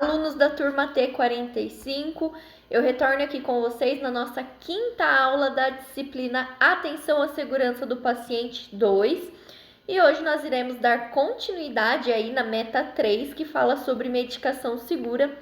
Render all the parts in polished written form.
Alunos da turma T45, eu retorno aqui com vocês na nossa quinta aula da disciplina Atenção à Segurança do Paciente 2. E hoje nós iremos dar continuidade aí na meta 3, que fala sobre medicação segura.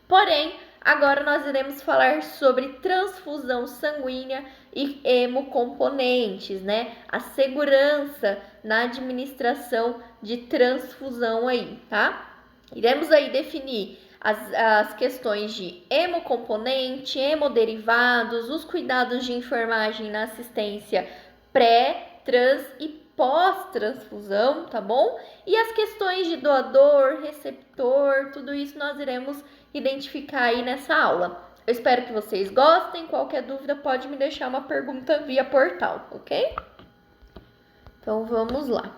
Porém, agora nós iremos falar sobre transfusão sanguínea e hemocomponentes, né? A segurança na administração de transfusão aí, tá? Iremos aí definir as questões de hemocomponente, hemoderivados, os cuidados de enfermagem na assistência pré, trans e pós-transfusão, tá bom? E as questões de doador, receptor, tudo isso nós iremos identificar aí nessa aula. Eu espero que vocês gostem. Qualquer dúvida pode me deixar uma pergunta via portal, ok? Então vamos lá.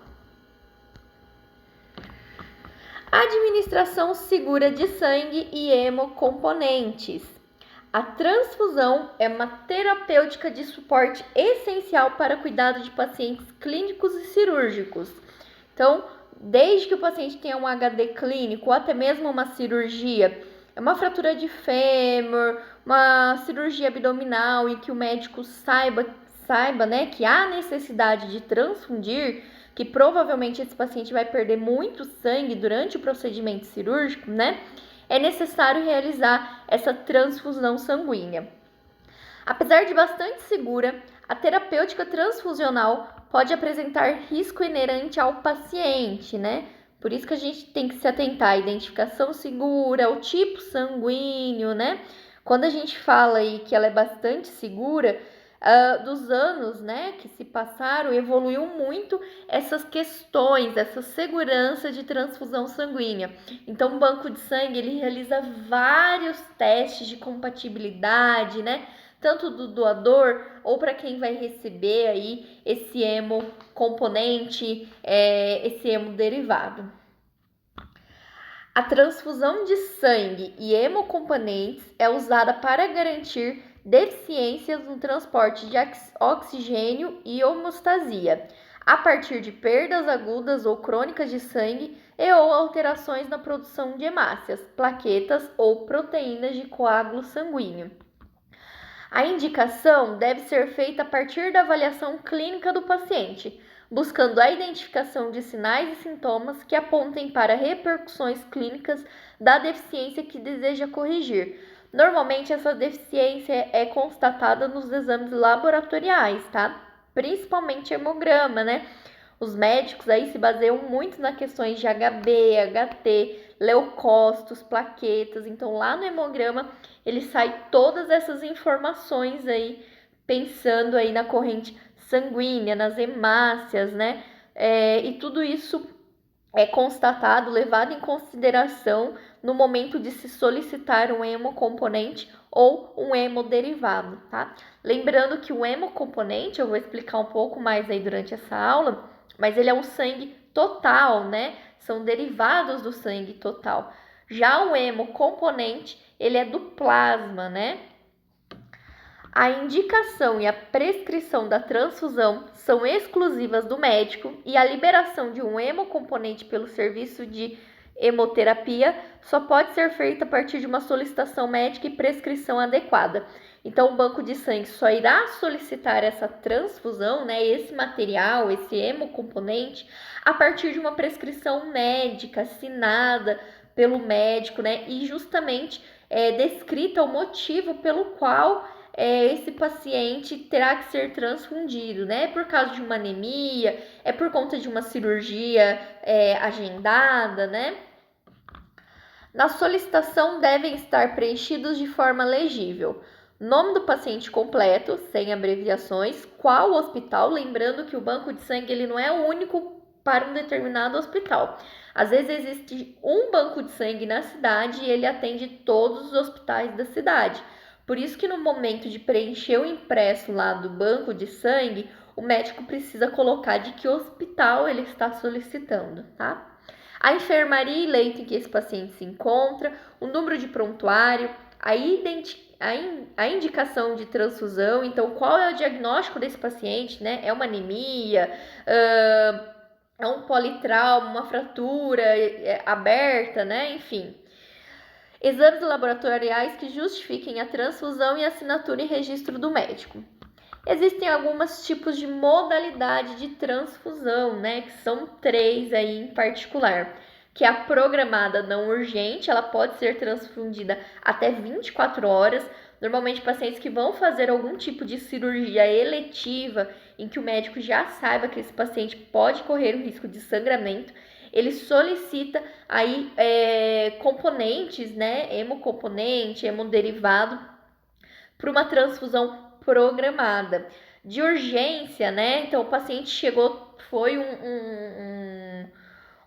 Administração segura de sangue e hemocomponentes. A transfusão é uma terapêutica de suporte essencial para cuidado de pacientes clínicos e cirúrgicos. Então, desde que o paciente tenha um HD clínico ou até mesmo uma cirurgia, uma fratura de fêmur, uma cirurgia abdominal e que o médico saiba, né, que há necessidade de transfundir, que provavelmente esse paciente vai perder muito sangue durante o procedimento cirúrgico, né? É necessário realizar essa transfusão sanguínea. Apesar de bastante segura, a terapêutica transfusional pode apresentar risco inerente ao paciente, né? Por isso que a gente tem que se atentar à identificação segura, ao tipo sanguíneo, né? Quando a gente fala aí que ela é bastante segura, dos anos, né, que se passaram, evoluiu muito essas questões, essa segurança de transfusão sanguínea. Então, o banco de sangue, ele realiza vários testes de compatibilidade, tanto do doador ou para quem vai receber aí esse hemocomponente, esse hemoderivado. A transfusão de sangue e hemocomponentes é usada para garantir deficiências no transporte de oxigênio e homeostasia, a partir de perdas agudas ou crônicas de sangue e ou alterações na produção de hemácias, plaquetas ou proteínas de coágulo sanguíneo. A indicação deve ser feita a partir da avaliação clínica do paciente, buscando a identificação de sinais e sintomas que apontem para repercussões clínicas da deficiência que deseja corrigir. Normalmente, essa deficiência é constatada nos exames laboratoriais, tá? Principalmente hemograma, né? Os médicos aí se baseiam muito nas questões de HB, HT, leucócitos, plaquetas. Então, lá no hemograma, ele sai todas essas informações aí, pensando aí na corrente sanguínea, nas hemácias, né? E tudo isso é constatado, levado em consideração no momento de se solicitar um hemocomponente ou um hemoderivado, tá? Lembrando que o hemocomponente, eu vou explicar um pouco mais aí durante essa aula, mas ele é o sangue total, né? São derivados do sangue total. Já o hemocomponente, ele é do plasma, né? A indicação e a prescrição da transfusão são exclusivas do médico e a liberação de um hemocomponente pelo serviço de hemoterapia só pode ser feita a partir de uma solicitação médica e prescrição adequada. Então, o banco de sangue só irá solicitar essa transfusão, né, esse material, esse hemocomponente, a partir de uma prescrição médica assinada pelo médico, né, e justamente descrita o motivo pelo qual esse paciente terá que ser transfundido, né? Por causa de uma anemia, é por conta de uma cirurgia agendada, né? Na solicitação devem estar preenchidos de forma legível: nome do paciente completo, sem abreviações, qual hospital, lembrando que o banco de sangue ele não é o único para um determinado hospital. Às vezes existe um banco de sangue na cidade e ele atende todos os hospitais da cidade. Por isso que no momento de preencher o impresso lá do banco de sangue, o médico precisa colocar de que hospital ele está solicitando, tá? A enfermaria e leito em que esse paciente se encontra, o número de prontuário, a indicação de transfusão, então qual é o diagnóstico desse paciente, né? É uma anemia, é um politrauma, uma fratura aberta, né? Enfim. Exames laboratoriais que justifiquem a transfusão e assinatura e registro do médico. Existem alguns tipos de modalidade de transfusão, né? Que são 3 aí em particular. Que é a programada não urgente, ela pode ser transfundida até 24 horas. Normalmente, pacientes que vão fazer algum tipo de cirurgia eletiva, em que o médico já saiba que esse paciente pode correr o risco de sangramento, ele solicita aí componentes, né? Hemocomponente, hemodderivado, para uma transfusão programada. De urgência, né? Então, o paciente chegou, foi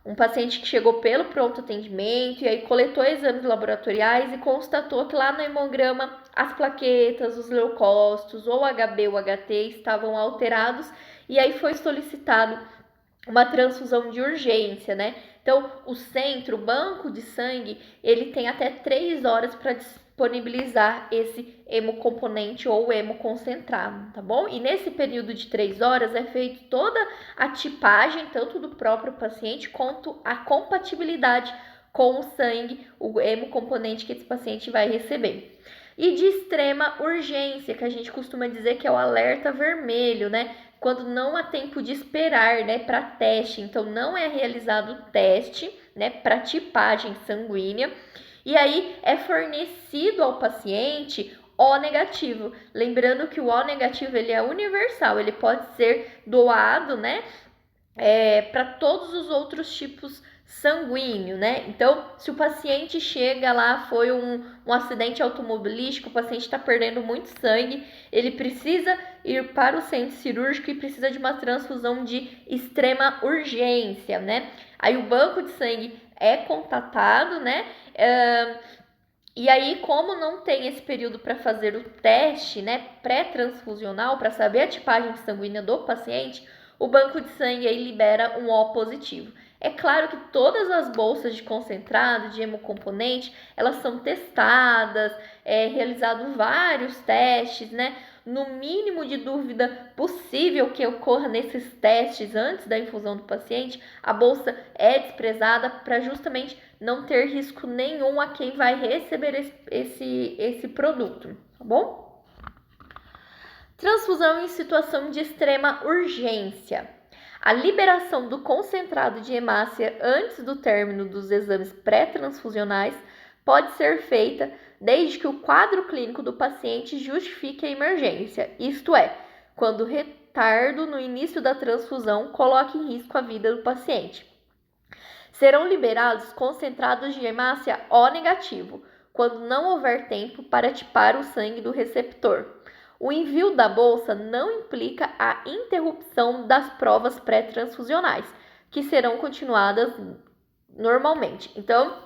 um paciente que chegou pelo pronto atendimento e aí coletou exames laboratoriais e constatou que lá no hemograma as plaquetas, os leucócitos, ou HB ou HT estavam alterados e aí foi solicitado uma transfusão de urgência, né? Então, o centro, o banco de sangue, ele tem até 3 horas para disponibilizar esse hemocomponente ou hemoconcentrado, tá bom? E nesse período de 3 horas é feita toda a tipagem, tanto do próprio paciente, quanto a compatibilidade com o sangue, o hemocomponente que esse paciente vai receber. E de extrema urgência, que a gente costuma dizer que é o alerta vermelho, né? Quando não há tempo de esperar, né, para teste. Então, não é realizado o teste, né, para tipagem sanguínea. E aí, é fornecido ao paciente O negativo. Lembrando que o O negativo, ele é universal. Ele pode ser doado, né, para todos os outros tipos sanguíneo, né? Então, se o paciente chega lá, foi um acidente automobilístico, o paciente está perdendo muito sangue, ele precisa ir para o centro cirúrgico e precisa de uma transfusão de extrema urgência, né? Aí o banco de sangue é contatado, né? E aí, como não tem esse período para fazer o teste, né, pré-transfusional, para saber a tipagem sanguínea do paciente, o banco de sangue aí libera um O positivo. É claro que todas as bolsas de concentrado, de hemocomponente, elas são testadas, realizados vários testes, né? No mínimo de dúvida possível que ocorra nesses testes antes da infusão do paciente, a bolsa é desprezada para justamente não ter risco nenhum a quem vai receber esse produto, tá bom? Transfusão em situação de extrema urgência. A liberação do concentrado de hemácia antes do término dos exames pré-transfusionais pode ser feita desde que o quadro clínico do paciente justifique a emergência, isto é, quando o retardo no início da transfusão coloque em risco a vida do paciente. Serão liberados concentrados de hemácia O negativo, quando não houver tempo para tipar o sangue do receptor. O envio da bolsa não implica a interrupção das provas pré-transfusionais, que serão continuadas normalmente. Então,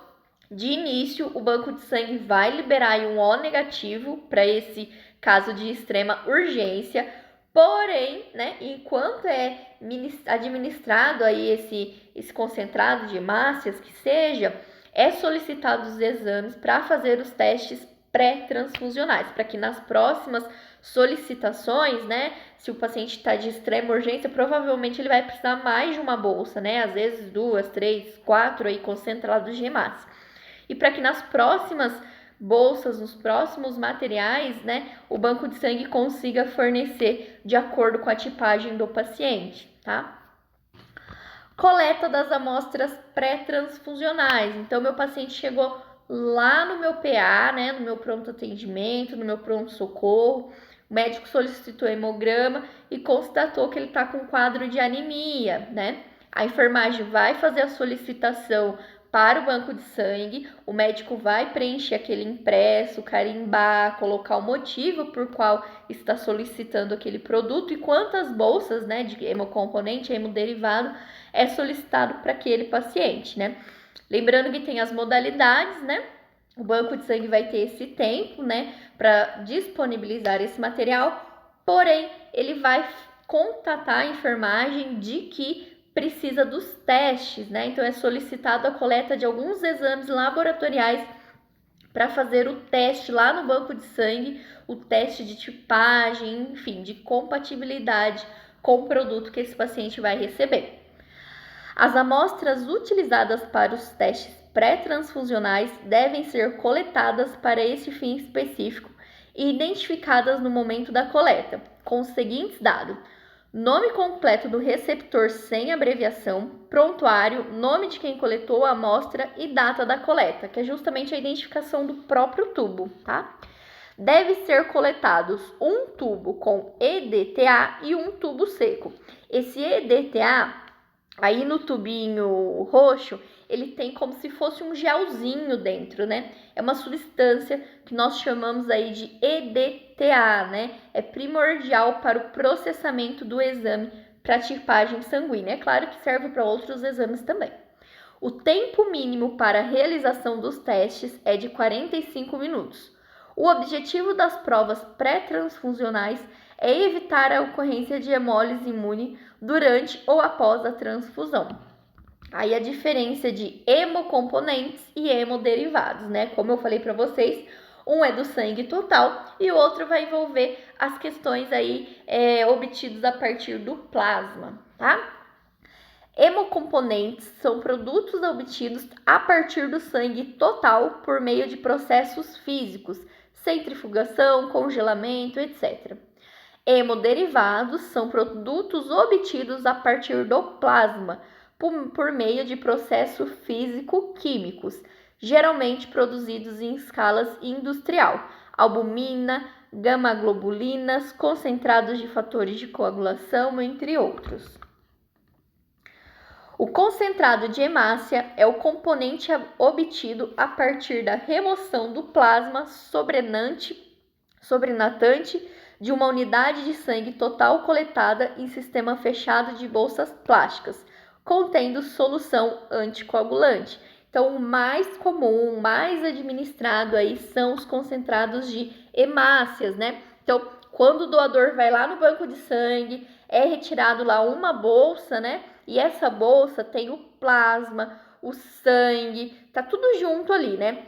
de início, o banco de sangue vai liberar um O negativo para esse caso de extrema urgência, porém, né, enquanto é administrado aí esse concentrado de hemácias que seja, é solicitado os exames para fazer os testes pré-transfusionais, para que nas próximas solicitações, né, se o paciente está de extrema urgência, provavelmente ele vai precisar mais de uma bolsa, né, às vezes 2, 3, 4 aí concentrados de hemácia. E para que nas próximas bolsas, nos próximos materiais, né, o banco de sangue consiga fornecer de acordo com a tipagem do paciente, tá? Coleta das amostras pré-transfusionais. Então, meu paciente chegou lá no meu PA, né, no meu pronto atendimento, no meu pronto socorro, o médico solicitou hemograma e constatou que ele está com quadro de anemia, né? A enfermagem vai fazer a solicitação para o banco de sangue, o médico vai preencher aquele impresso, carimbar, colocar o motivo por qual está solicitando aquele produto e quantas bolsas, né, de hemocomponente, hemoderivado é solicitado para aquele paciente, né? Lembrando que tem as modalidades, né? O banco de sangue vai ter esse tempo, né, para disponibilizar esse material, porém, ele vai contatar a enfermagem de que precisa dos testes, né? Então, é solicitado a coleta de alguns exames laboratoriais para fazer o teste lá no banco de sangue, o teste de tipagem, enfim, de compatibilidade com o produto que esse paciente vai receber. As amostras utilizadas para os testes pré-transfusionais devem ser coletadas para esse fim específico e identificadas no momento da coleta, com os seguintes dados: nome completo do receptor sem abreviação, prontuário, nome de quem coletou a amostra e data da coleta, que é justamente a identificação do próprio tubo, tá? Deve ser coletados um tubo com EDTA e um tubo seco. Esse EDTA, aí no tubinho roxo, ele tem como se fosse um gelzinho dentro, né? É uma substância que nós chamamos aí de EDTA, né? É primordial para o processamento do exame para tipagem sanguínea. É claro que serve para outros exames também. O tempo mínimo para a realização dos testes é de 45 minutos. O objetivo das provas pré-transfusionais é evitar a ocorrência de hemólise imune durante ou após a transfusão. Aí a diferença de hemocomponentes e hemoderivados, né? Como eu falei para vocês, um é do sangue total e o outro vai envolver as questões aí obtidas a partir do plasma, tá? Hemocomponentes são produtos obtidos a partir do sangue total por meio de processos físicos, centrifugação, congelamento, etc. Hemoderivados são produtos obtidos a partir do plasma por meio de processos físico-químicos, geralmente produzidos em escalas industrial, albumina, gama-globulinas, concentrados de fatores de coagulação, entre outros. O concentrado de hemácia é o componente obtido a partir da remoção do plasma sobrenatante de uma unidade de sangue total coletada em sistema fechado de bolsas plásticas, contendo solução anticoagulante. Então, o mais comum, o mais administrado aí são os concentrados de hemácias, né? Então, quando o doador vai lá no banco de sangue, é retirado lá uma bolsa, né? E essa bolsa tem o plasma, o sangue, tá tudo junto ali, né?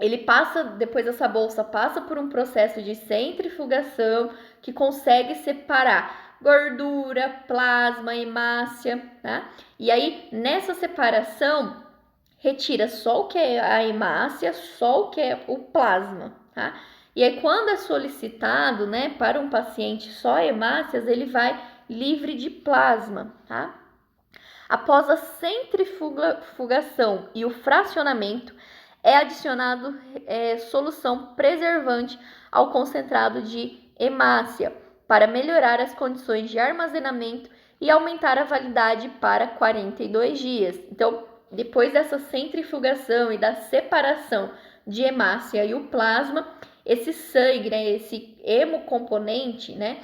Ele passa, depois essa bolsa passa por um processo de centrifugação que consegue separar gordura, plasma, hemácia, tá? E aí, nessa separação, retira só o que é a hemácia, só o que é o plasma, tá? E aí, quando é solicitado, né, para um paciente só hemácias, ele vai livre de plasma, tá? Após a centrifugação e o fracionamento, é adicionado solução preservante ao concentrado de hemácia para melhorar as condições de armazenamento e aumentar a validade para 42 dias. Então, depois dessa centrifugação e da separação de hemácia e o plasma, esse sangue, né, esse hemocomponente, né,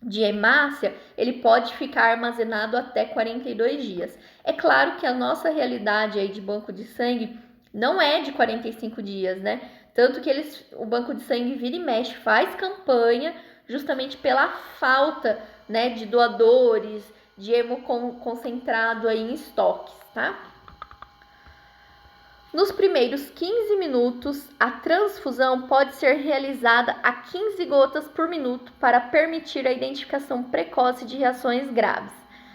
de hemácia, ele pode ficar armazenado até 42 dias. É claro que a nossa realidade aí de banco de sangue não é de 45 dias, né? Tanto que o banco de sangue vira e mexe, faz campanha justamente pela falta, né, de doadores, de hemoconcentrado aí em estoques, tá? Nos primeiros 15 minutos, a transfusão pode ser realizada a 15 gotas por minuto para permitir a identificação precoce de reações graves.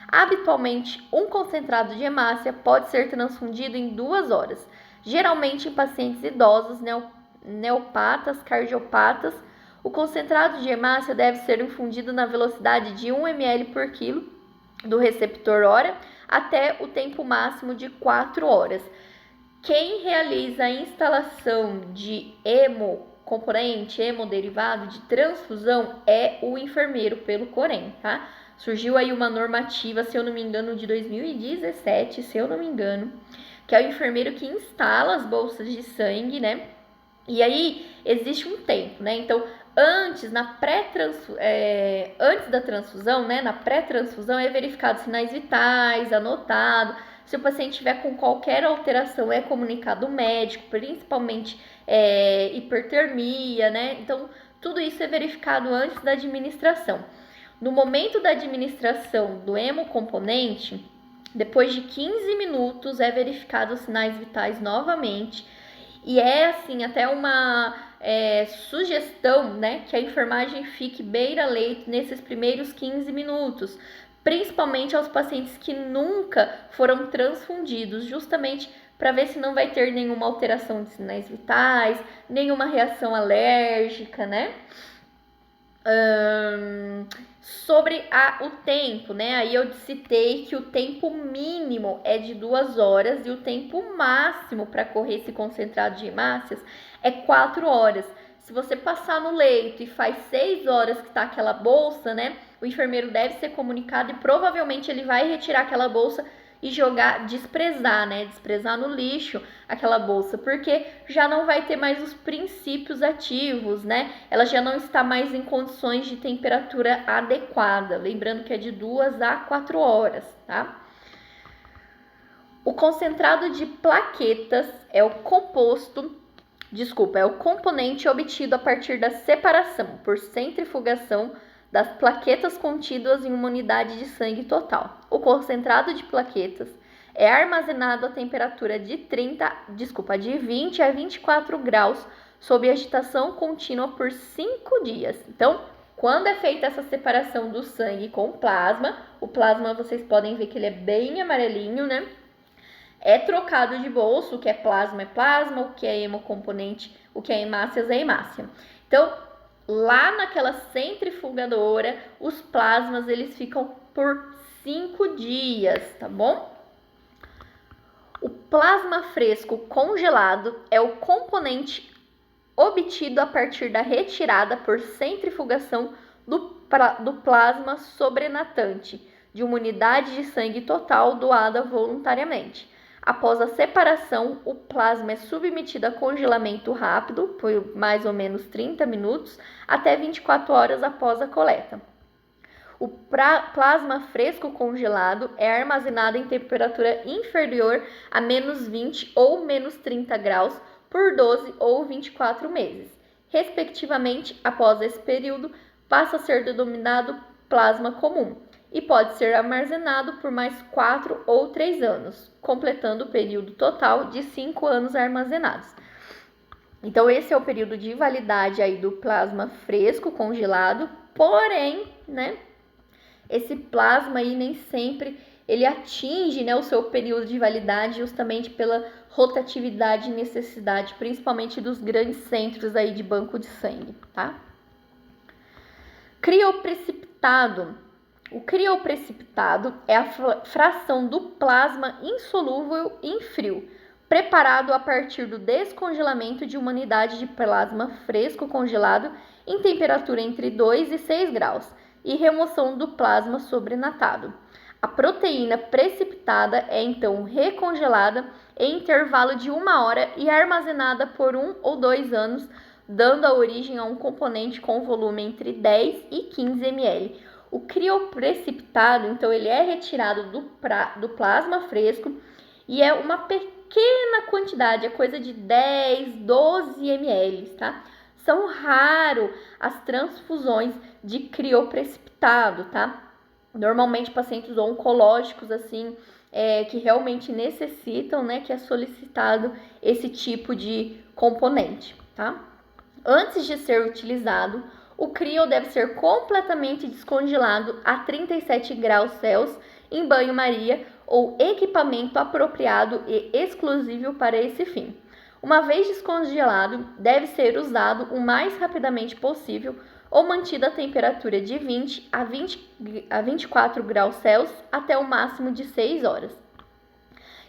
Habitualmente, um concentrado de hemácia pode ser transfundido em 2 horas, geralmente em pacientes idosos, neopatas, cardiopatas. O concentrado de hemácia deve ser infundido na velocidade de 1 ml por quilo do receptor hora até o tempo máximo de 4 horas. Quem realiza a instalação de hemocomponente, hemoderivado de transfusão é o enfermeiro pelo Corém, tá? Surgiu aí uma normativa, se eu não me engano, de 2017, se eu não me engano, que é o enfermeiro que instala as bolsas de sangue, né? E aí existe um tempo, né? Então, antes da transfusão, né? Na pré-transfusão é verificado sinais vitais, anotado. Se o paciente tiver com qualquer alteração, é comunicado ao médico, principalmente hipertermia, né? Então, tudo isso é verificado antes da administração. No momento da administração do hemocomponente, depois de 15 minutos, é verificado os sinais vitais novamente. E é assim, até uma sugestão, né, que a enfermagem fique beira-leito nesses primeiros 15 minutos, principalmente aos pacientes que nunca foram transfundidos, justamente para ver se não vai ter nenhuma alteração de sinais vitais, nenhuma reação alérgica, né? Sobre o tempo, né? Aí eu citei que o tempo mínimo é de 2 horas e o tempo máximo para correr esse concentrado de hemácias é 4 horas. Se você passar no leito e faz 6 horas que tá aquela bolsa, né? O enfermeiro deve ser comunicado e provavelmente ele vai retirar aquela bolsa e jogar, desprezar, né? Desprezar no lixo aquela bolsa, porque já não vai ter mais os princípios ativos, né? Ela já não está mais em condições de temperatura adequada. Lembrando que é de 2 a 4 horas, tá? O concentrado de plaquetas é o componente obtido a partir da separação por centrifugação das plaquetas contidas em uma unidade de sangue total. O concentrado de plaquetas é armazenado a temperatura de 20 a 24 graus sob agitação contínua por 5 dias. Então, quando é feita essa separação do sangue com o plasma vocês podem ver que ele é bem amarelinho, né? É trocado de bolso, o que é plasma, o que é hemocomponente, o que é hemácias é hemácia. Então, lá naquela centrifugadora, os plasmas eles ficam por 5 dias, tá bom? O plasma fresco congelado é o componente obtido a partir da retirada por centrifugação do plasma sobrenatante de uma unidade de sangue total doada voluntariamente. Após a separação, o plasma é submetido a congelamento rápido, por mais ou menos 30 minutos, até 24 horas após a coleta. O plasma fresco congelado é armazenado em temperatura inferior a menos 20 ou menos 30 graus por 12 ou 24 meses. Respectivamente, após esse período, passa a ser denominado plasma comum e pode ser armazenado por mais 4 ou 3 anos, completando o período total de 5 anos armazenados. Então, esse é o período de validade aí do plasma fresco congelado, porém, né, esse plasma aí nem sempre ele atinge, né, o seu período de validade justamente pela rotatividade e necessidade, principalmente dos grandes centros aí de banco de sangue, tá? Crioprecipitado. O crioprecipitado é a fração do plasma insolúvel em frio, preparado a partir do descongelamento de uma unidade de plasma fresco congelado em temperatura entre 2 e 6 graus e remoção do plasma sobrenatado. A proteína precipitada é então recongelada em intervalo de 1 hora e armazenada por 1 ou 2 anos, dando a origem a um componente com volume entre 10 e 15 ml. O crioprecipitado, então, ele é retirado do plasma fresco e é uma pequena quantidade, é coisa de 10, 12 ml, tá? São raros as transfusões de crioprecipitado, tá? Normalmente pacientes oncológicos, assim, que realmente necessitam, né, que é solicitado esse tipo de componente, tá? Antes de ser utilizado, o crio deve ser completamente descongelado a 37 graus Celsius em banho-maria ou equipamento apropriado e exclusivo para esse fim. Uma vez descongelado, deve ser usado o mais rapidamente possível ou mantida a temperatura de 20 a 24 graus Celsius até o máximo de 6 horas.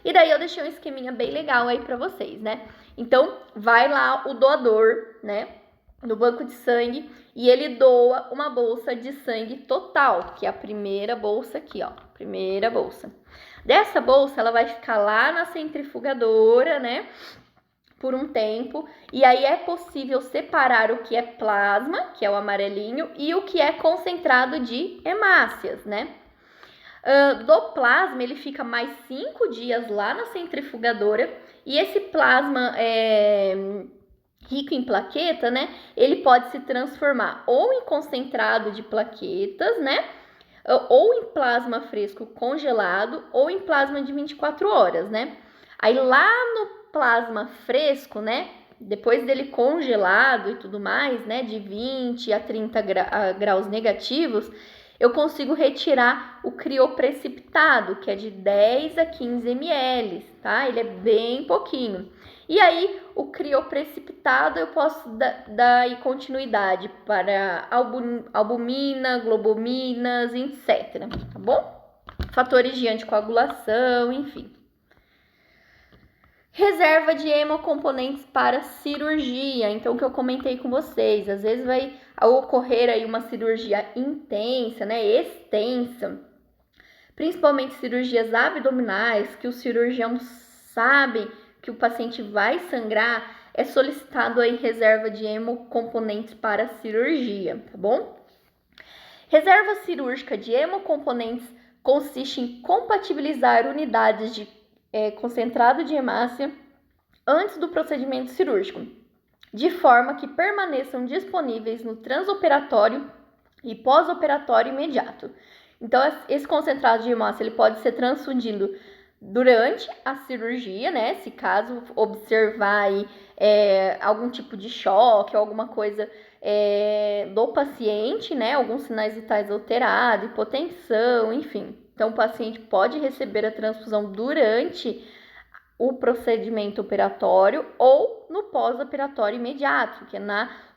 E daí eu deixei um esqueminha bem legal aí para vocês, né? Então, vai lá o doador, né, no banco de sangue e ele doa uma bolsa de sangue total, que é a primeira bolsa aqui, ó, primeira bolsa. Dessa bolsa, ela vai ficar lá na centrifugadora, né, por um tempo, e aí é possível separar o que é plasma, que é o amarelinho, e o que é concentrado de hemácias, né? Do plasma, ele fica mais 5 dias lá na centrifugadora, e esse plasma rico em plaqueta, né, ele pode se transformar ou em concentrado de plaquetas, né, ou em plasma fresco congelado, ou em plasma de 24 horas, né. Aí lá no plasma fresco, né, depois dele congelado e tudo mais, né, de 20 a 30 graus negativos, eu consigo retirar o crioprecipitado, que é de 10 a 15 ml, tá? Ele é bem pouquinho. E aí, o crioprecipitado eu posso dar continuidade para albumina, globuminas, etc, tá bom? Fatores de anticoagulação, enfim. Reserva de hemocomponentes para cirurgia, então o que eu comentei com vocês, às vezes vai ocorrer aí uma cirurgia intensa, né, extensa, principalmente cirurgias abdominais, que os cirurgiões sabem que o paciente vai sangrar, é solicitado aí reserva de hemocomponentes para cirurgia, tá bom? Reserva cirúrgica de hemocomponentes consiste em compatibilizar unidades de concentrado de hemácia antes do procedimento cirúrgico, de forma que permaneçam disponíveis no transoperatório e pós-operatório imediato. Então, esse concentrado de hemácia ele pode ser transfundido durante a cirurgia, né? Se caso observar aí, algum tipo de choque, alguma coisa do paciente, né? Alguns sinais vitais alterados, hipotensão, enfim. Então, o paciente pode receber a transfusão durante o procedimento operatório ou no pós-operatório imediato, que é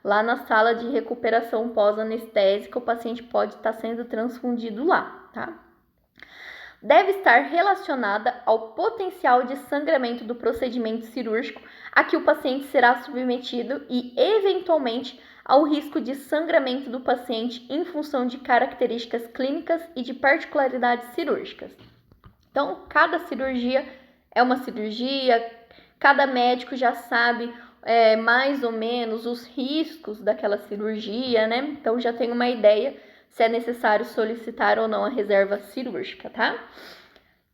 lá na sala de recuperação pós-anestésica, o paciente pode estar sendo transfundido lá, tá? Deve estar relacionada ao potencial de sangramento do procedimento cirúrgico a que o paciente será submetido e, eventualmente, ao risco de sangramento do paciente em função de características clínicas e de particularidades cirúrgicas. Então, cada cirurgia é uma cirurgia, cada médico já sabe mais ou menos os riscos daquela cirurgia, né? Então, já tem uma ideia se é necessário solicitar ou não a reserva cirúrgica, tá?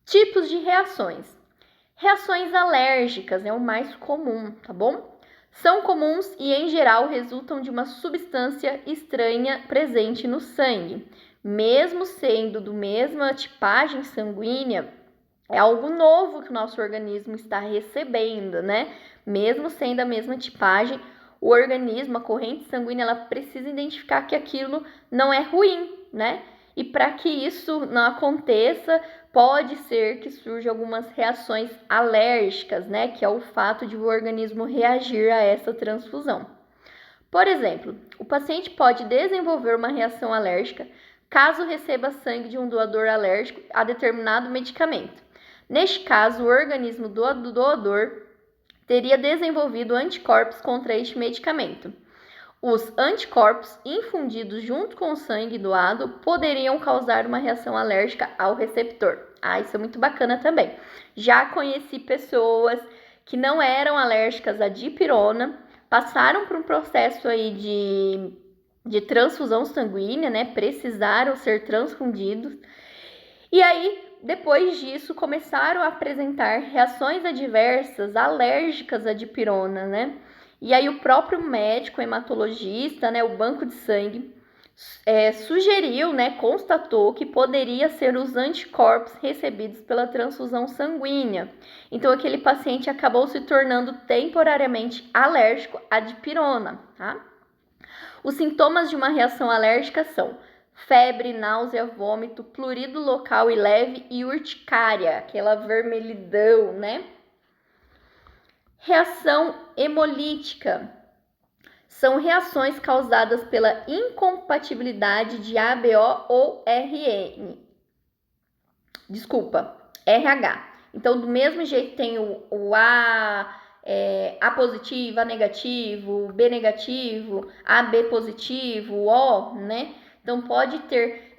Tipos de reações. Reações alérgicas é o mais comum, tá bom? São comuns e, em geral, resultam de uma substância estranha presente no sangue. Mesmo sendo do mesma tipagem sanguínea, é algo novo que o nosso organismo está recebendo, né? Mesmo sendo a mesma tipagem, o organismo, a corrente sanguínea, ela precisa identificar que aquilo não é ruim, né? E para que isso não aconteça, pode ser que surjam algumas reações alérgicas, né? Que é o fato de o organismo reagir a essa transfusão. Por exemplo, o paciente pode desenvolver uma reação alérgica caso receba sangue de um doador alérgico a determinado medicamento. Neste caso, o organismo do doador teria desenvolvido anticorpos contra este medicamento. Os anticorpos infundidos junto com o sangue doado poderiam causar uma reação alérgica ao receptor. Isso é muito bacana também. Já conheci pessoas que não eram alérgicas à dipirona, passaram por um processo aí de transfusão sanguínea, né? Precisaram ser transfundidos. E aí, depois disso, começaram a apresentar reações adversas alérgicas à dipirona, né? E aí o próprio médico hematologista, né, o banco de sangue, sugeriu, né, constatou que poderia ser os anticorpos recebidos pela transfusão sanguínea. Então aquele paciente acabou se tornando temporariamente alérgico à dipirona, tá? Os sintomas de uma reação alérgica são febre, náusea, vômito, prurido local e leve e urticária, aquela vermelhidão, né? Reação hemolítica. São reações causadas pela incompatibilidade de ABO ou RH. Então, do mesmo jeito tem o A positivo, A negativo, B negativo, AB positivo, O, né? Então, pode ter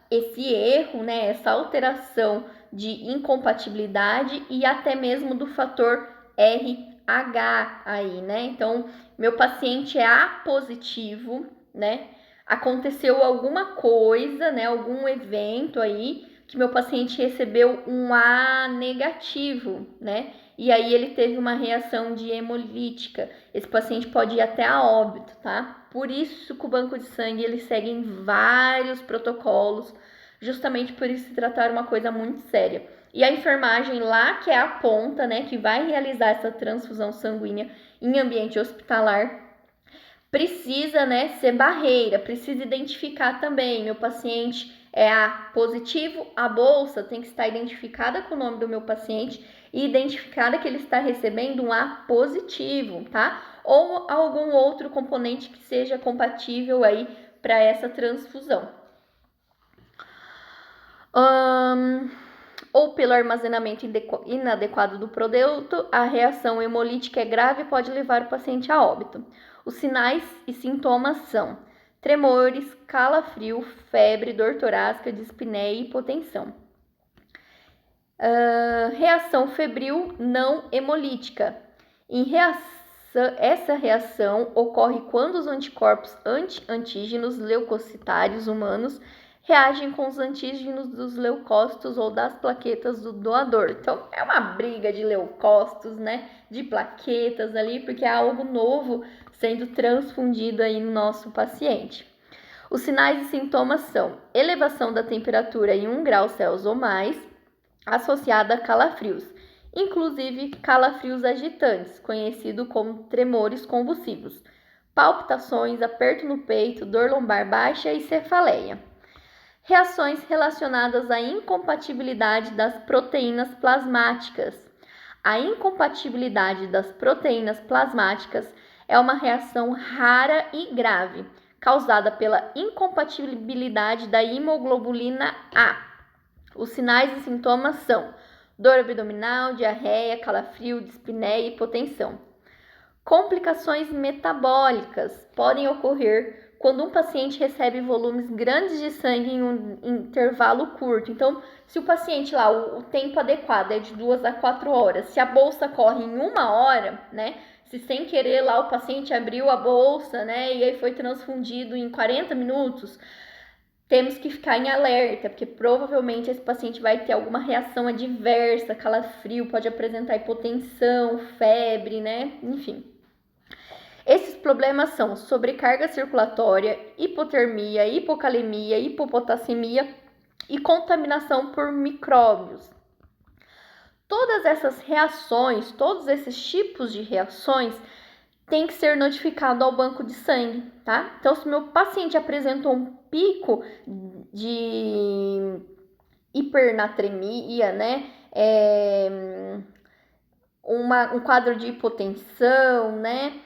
esse erro, né? Essa alteração de incompatibilidade e até mesmo do fator RH aí, né? Então, meu paciente é A positivo, né? Aconteceu alguma coisa, né? Algum evento aí que meu paciente recebeu um A negativo, né? E aí ele teve uma reação de hemolítica. Esse paciente pode ir até a óbito, tá? Por isso que o banco de sangue, eles seguem vários protocolos, justamente por isso se tratar uma coisa muito séria. E a enfermagem lá, que é a ponta, né, que vai realizar essa transfusão sanguínea em ambiente hospitalar, precisa, né, ser barreira, precisa identificar também, meu paciente é A positivo, a bolsa tem que estar identificada com o nome do meu paciente e identificada que ele está recebendo um A positivo, tá? Ou algum outro componente que seja compatível aí para essa transfusão. Ou pelo armazenamento inadequado do produto, a reação hemolítica é grave e pode levar o paciente a óbito. Os sinais e sintomas são tremores, calafrio, febre, dor torácica, dispneia e hipotensão. Reação febril não hemolítica. Essa reação ocorre quando os anticorpos anti-antígenos leucocitários humanos reagem com os antígenos dos leucócitos ou das plaquetas do doador. Então, é uma briga de leucócitos, né? De plaquetas ali, porque é algo novo sendo transfundido aí no nosso paciente. Os sinais e sintomas são elevação da temperatura em 1 grau Celsius ou mais, associada a calafrios, inclusive calafrios agitantes, conhecido como tremores convulsivos, palpitações, aperto no peito, dor lombar baixa e cefaleia. Reações relacionadas à incompatibilidade das proteínas plasmáticas. A incompatibilidade das proteínas plasmáticas é uma reação rara e grave, causada pela incompatibilidade da hemoglobulina A. Os sinais e sintomas são dor abdominal, diarreia, calafrio, dispneia e hipotensão. Complicações metabólicas podem ocorrer quando um paciente recebe volumes grandes de sangue em um intervalo curto. Então, se o paciente lá, o tempo adequado é de 2 a 4 horas, se a bolsa corre em 1 hora, né? Se sem querer lá o paciente abriu a bolsa, né? E aí foi transfundido em 40 minutos, temos que ficar em alerta, porque provavelmente esse paciente vai ter alguma reação adversa, calafrio, pode apresentar hipotensão, febre, né? Enfim. Esses problemas são sobrecarga circulatória, hipotermia, hipocalemia, hipopotassemia e contaminação por micróbios. Todas essas reações, todos esses tipos de reações tem que ser notificado ao banco de sangue, tá? Então, se meu paciente apresentou um pico de hipernatremia, né? Um quadro de hipotensão, né?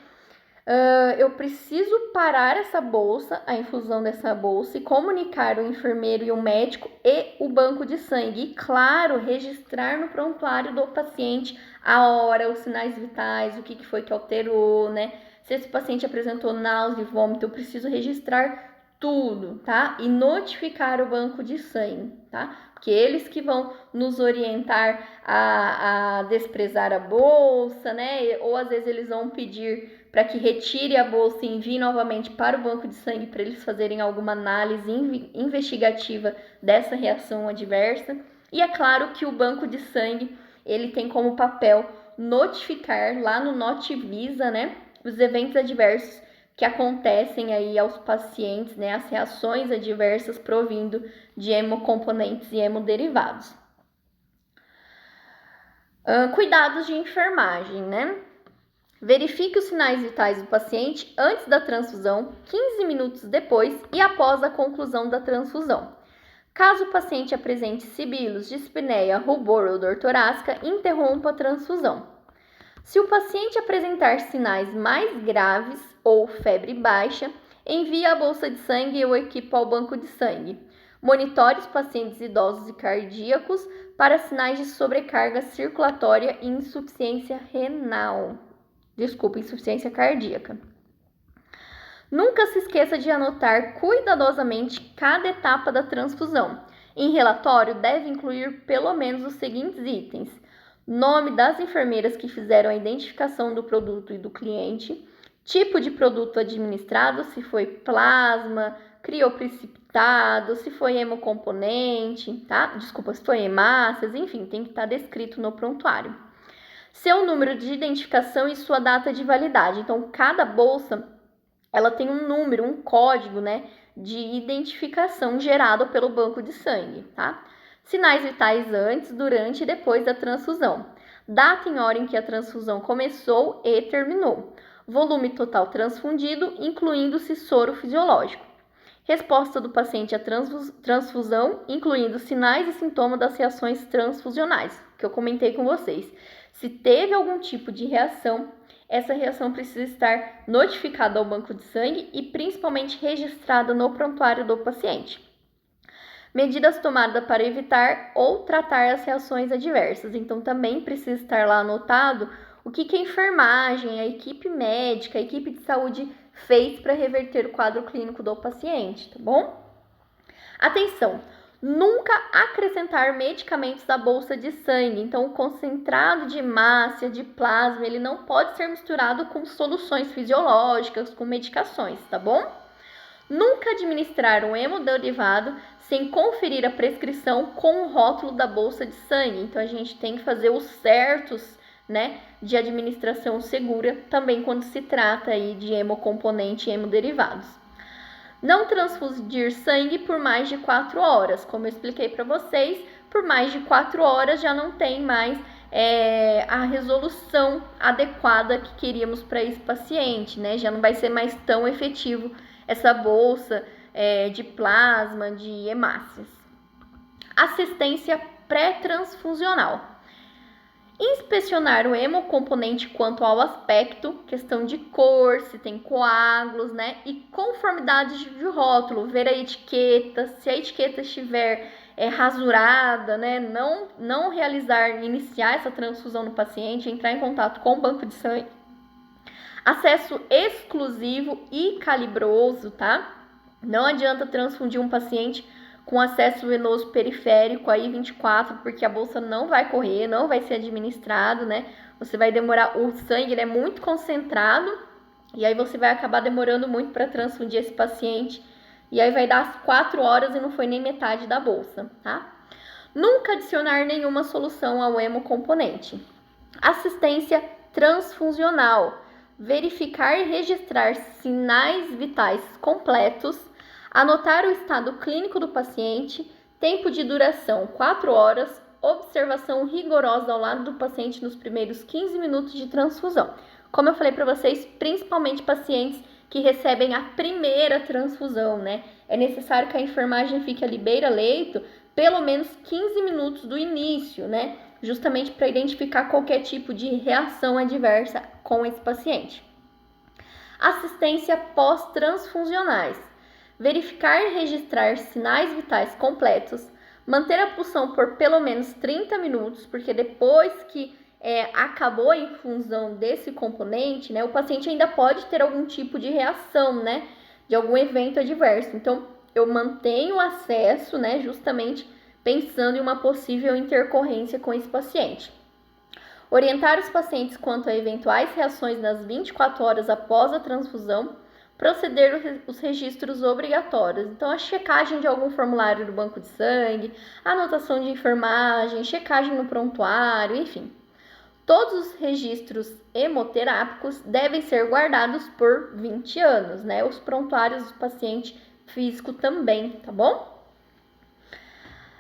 Eu preciso parar essa bolsa, a infusão dessa bolsa, e comunicar o enfermeiro e o médico e o banco de sangue. E, claro, registrar no prontuário do paciente a hora, os sinais vitais, o que foi que alterou, né? Se esse paciente apresentou náusea e vômito, eu preciso registrar tudo, tá? E notificar o banco de sangue, tá? Porque eles que vão nos orientar a desprezar a bolsa, né? Ou às vezes eles vão pedir para que retire a bolsa e envie novamente para o banco de sangue para eles fazerem alguma análise investigativa dessa reação adversa. E é claro que o banco de sangue, ele tem como papel notificar lá no Notivisa, né, os eventos adversos que acontecem aí aos pacientes, né, as reações adversas provindo de hemocomponentes e hemoderivados. Cuidados de enfermagem, né? Verifique os sinais vitais do paciente antes da transfusão, 15 minutos depois e após a conclusão da transfusão. Caso o paciente apresente sibilos, dispneia, rubor ou dor torácica, interrompa a transfusão. Se o paciente apresentar sinais mais graves ou febre baixa, envie a bolsa de sangue e o equipo ao banco de sangue. Monitore os pacientes idosos e cardíacos para sinais de sobrecarga circulatória e insuficiência cardíaca. Nunca se esqueça de anotar cuidadosamente cada etapa da transfusão. Em relatório, deve incluir pelo menos os seguintes itens: nome das enfermeiras que fizeram a identificação do produto e do cliente, tipo de produto administrado, se foi plasma, crioprecipitado, se foi hemocomponente, tá? Se foi hemácias, enfim, tem que estar descrito no prontuário. Seu número de identificação e sua data de validade. Então, cada bolsa, ela tem um número, um código, né, de identificação gerado pelo banco de sangue, tá? Sinais vitais antes, durante e depois da transfusão. Data e hora em que a transfusão começou e terminou. volume total transfundido, incluindo-se soro fisiológico. Resposta do paciente à transfusão, incluindo sinais e sintomas das reações transfusionais, que eu comentei com vocês. Se teve algum tipo de reação, essa reação precisa estar notificada ao banco de sangue e principalmente registrada no prontuário do paciente. Medidas tomadas para evitar ou tratar as reações adversas. Então, também precisa estar lá anotado o que a enfermagem, a equipe médica, a equipe de saúde fez para reverter o quadro clínico do paciente, tá bom? Atenção! Nunca acrescentar medicamentos à bolsa de sangue. Então, o concentrado de hemácia, de plasma, ele não pode ser misturado com soluções fisiológicas, com medicações, tá bom? Nunca administrar um hemodderivado sem conferir a prescrição com o rótulo da bolsa de sangue. Então, a gente tem que fazer os certos, né, de administração segura, também quando se trata aí de hemocomponente e hemoderivados. Não transfundir sangue por mais de 4 horas. Como eu expliquei para vocês, por mais de 4 horas já não tem mais a resolução adequada que queríamos para esse paciente, né? Já não vai ser mais tão efetivo essa bolsa de plasma, de hemácias. Assistência pré-transfusional. Inspecionar o hemocomponente quanto ao aspecto, questão de cor, se tem coágulos, né? E conformidade de rótulo, ver a etiqueta, se a etiqueta estiver rasurada, né? Não iniciar essa transfusão no paciente, entrar em contato com o banco de sangue. Acesso exclusivo e calibroso, tá? Não adianta transfundir um paciente com acesso venoso periférico aí 24, porque a bolsa não vai correr, não vai ser administrado, né? Você vai demorar, o sangue ele é muito concentrado, e aí você vai acabar demorando muito para transfundir esse paciente, e aí vai dar as 4 horas e não foi nem metade da bolsa, tá? Nunca adicionar nenhuma solução ao hemocomponente. Assistência transfusional. Verificar e registrar sinais vitais completos. Anotar o estado clínico do paciente, tempo de duração 4 horas, observação rigorosa ao lado do paciente nos primeiros 15 minutos de transfusão. Como eu falei para vocês, principalmente pacientes que recebem a primeira transfusão, né? É necessário que a enfermagem fique ali beira-leito pelo menos 15 minutos do início, né? Justamente para identificar qualquer tipo de reação adversa com esse paciente. Assistência pós-transfusionais. Verificar e registrar sinais vitais completos, manter a pulsão por pelo menos 30 minutos, porque depois que acabou a infusão desse componente, né, o paciente ainda pode ter algum tipo de reação, né, de algum evento adverso. Então, eu mantenho o acesso, né, justamente pensando em uma possível intercorrência com esse paciente. Orientar os pacientes quanto a eventuais reações nas 24 horas após a transfusão. Proceder os registros obrigatórios. Então, a checagem de algum formulário do banco de sangue, anotação de enfermagem, checagem no prontuário, enfim. Todos os registros hemoterápicos devem ser guardados por 20 anos, né? Os prontuários do paciente físico também, tá bom?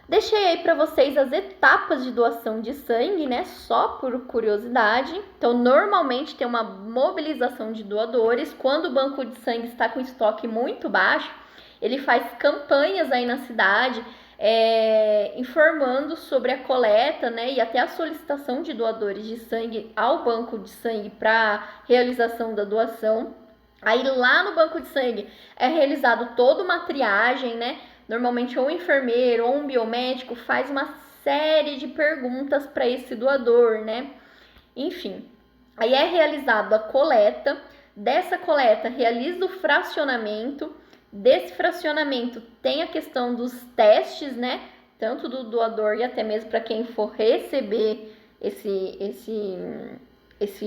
Deixei aí para vocês as etapas de doação de sangue, né? Só por curiosidade. Então, normalmente tem uma mobilização de doadores. Quando o banco de sangue está com estoque muito baixo, ele faz campanhas aí na cidade, informando sobre a coleta, né? E até a solicitação de doadores de sangue ao banco de sangue para realização da doação. Aí lá no banco de sangue é realizado toda uma triagem, né? Normalmente ou um enfermeiro ou um biomédico faz uma série de perguntas para esse doador, né? Enfim, aí é realizada a coleta, dessa coleta realiza o fracionamento, desse fracionamento tem a questão dos testes, né? Tanto do doador e até mesmo para quem for receber esse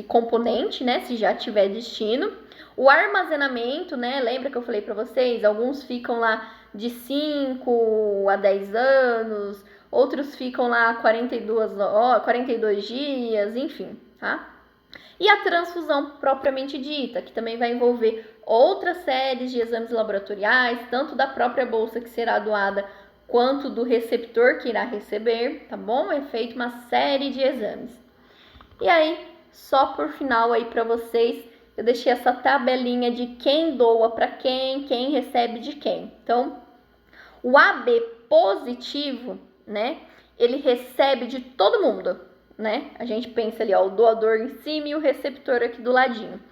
componente, né? Se já tiver destino. O armazenamento, né? Lembra que eu falei para vocês? Alguns ficam lá de 5 a 10 anos, outros ficam lá 42 dias, enfim, tá? E a transfusão propriamente dita, que também vai envolver outras séries de exames laboratoriais, tanto da própria bolsa que será doada, quanto do receptor que irá receber, tá bom? É feita uma série de exames. E aí, só por final aí para vocês, eu deixei essa tabelinha de quem doa para quem recebe de quem. Então, o AB positivo, né? Ele recebe de todo mundo, né? A gente pensa ali, ó, o doador em cima e o receptor aqui do ladinho.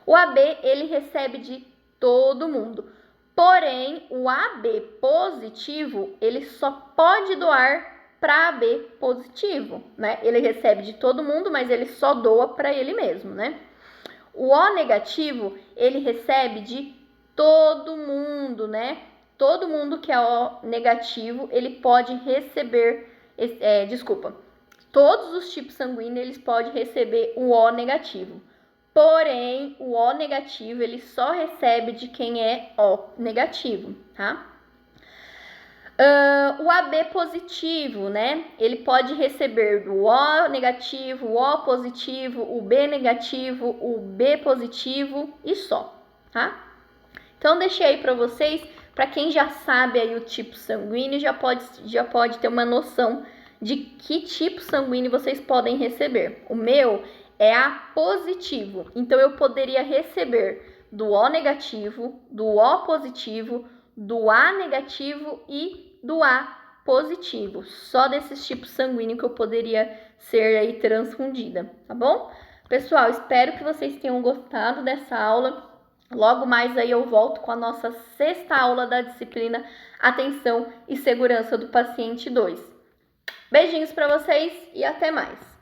O AB, ele recebe de todo mundo. Porém, o AB positivo, ele só pode doar para AB positivo, né? Ele recebe de todo mundo, mas ele só doa para ele mesmo, né? O O negativo, ele recebe de todo mundo, né? Todo mundo que é O negativo, ele pode receber, todos os tipos sanguíneos, eles podem receber o O negativo. Porém, o O negativo, ele só recebe de quem é O negativo, tá? O AB positivo, né? Ele pode receber do O negativo, o O positivo, o B negativo, o B positivo e só, tá? Então, deixei aí para vocês, para quem já sabe aí o tipo sanguíneo, já pode ter uma noção de que tipo sanguíneo vocês podem receber. O meu é A positivo, então eu poderia receber do O negativo, do O positivo, do A negativo e do A positivo. Só desses tipos sanguíneos que eu poderia ser aí transfundida, tá bom? Pessoal, espero que vocês tenham gostado dessa aula. Logo mais aí eu volto com a nossa 6ª aula da disciplina Atenção e Segurança do Paciente 2. Beijinhos para vocês e até mais!